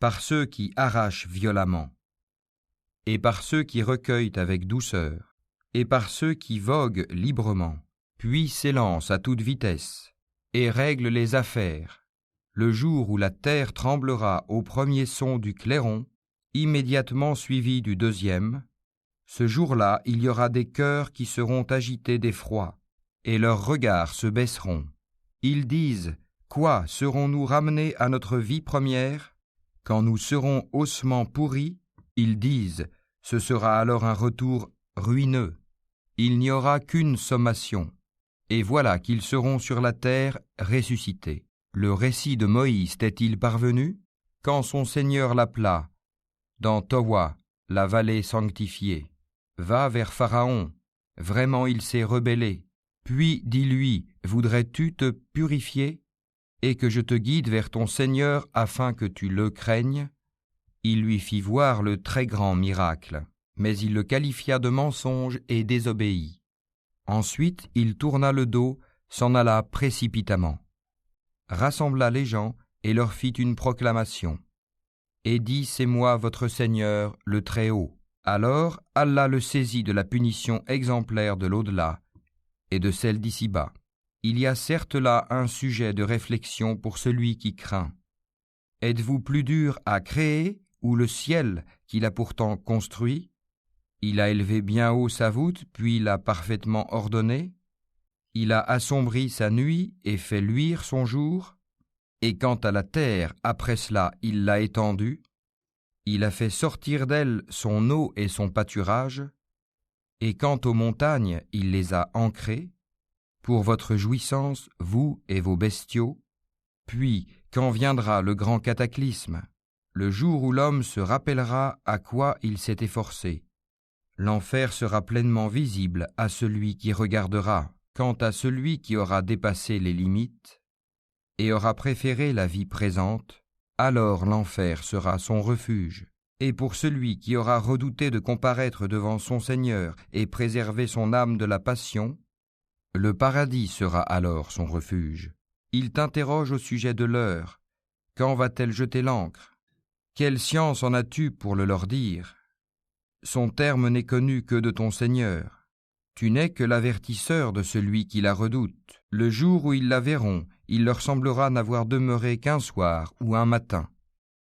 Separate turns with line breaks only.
par ceux qui arrachent violemment, et par ceux qui recueillent avec douceur, et par ceux qui voguent librement, puis s'élancent à toute vitesse, et règlent les affaires, le jour où la terre tremblera au premier son du clairon, immédiatement suivi du deuxième, ce jour-là il y aura des cœurs qui seront agités d'effroi, et leurs regards se baisseront. Ils disent, « Quoi, serons-nous ramenés à notre vie première ? Quand nous serons ossements pourris, ils disent, ce sera alors un retour ruineux. Il n'y aura qu'une sommation. Et voilà qu'ils seront sur la terre ressuscités. » Le récit de Moïse t'est-il parvenu? Quand son Seigneur l'appela, dans Towa, la vallée sanctifiée. Va vers Pharaon, vraiment il s'est rebellé. Puis dis-lui, voudrais-tu te purifier et que je te guide vers ton Seigneur afin que tu le craignes? Il lui fit voir le très grand miracle, mais il le qualifia de mensonge et désobéit. Ensuite, il tourna le dos, s'en alla précipitamment, rassembla les gens et leur fit une proclamation, et dit, c'est moi votre Seigneur, le Très-Haut. Alors Allah le saisit de la punition exemplaire de l'au-delà et de celle d'ici-bas. Il y a certes là un sujet de réflexion pour celui qui craint. Êtes-vous plus dur à créer ou le ciel qu'il a pourtant construit? Il a élevé bien haut sa voûte, puis l'a parfaitement ordonnée. Il a assombri sa nuit et fait luire son jour. Et quant à la terre, après cela, il l'a étendue. Il a fait sortir d'elle son eau et son pâturage. Et quant aux montagnes, il les a ancrées, pour votre jouissance, vous et vos bestiaux. Puis, quand viendra le grand cataclysme, le jour où l'homme se rappellera à quoi il s'est efforcé, l'enfer sera pleinement visible à celui qui regardera. Quant à celui qui aura dépassé les limites et aura préféré la vie présente, alors l'enfer sera son refuge. Et pour celui qui aura redouté de comparaître devant son Seigneur et préserver son âme de la passion, le paradis sera alors son refuge. Il t'interroge au sujet de l'heure. Quand va-t-elle jeter l'ancre? Quelle science en as-tu pour le leur dire? Son terme n'est connu que de ton Seigneur. Tu n'es que l'avertisseur de celui qui la redoute. Le jour où ils la verront, il leur semblera n'avoir demeuré qu'un soir ou un matin.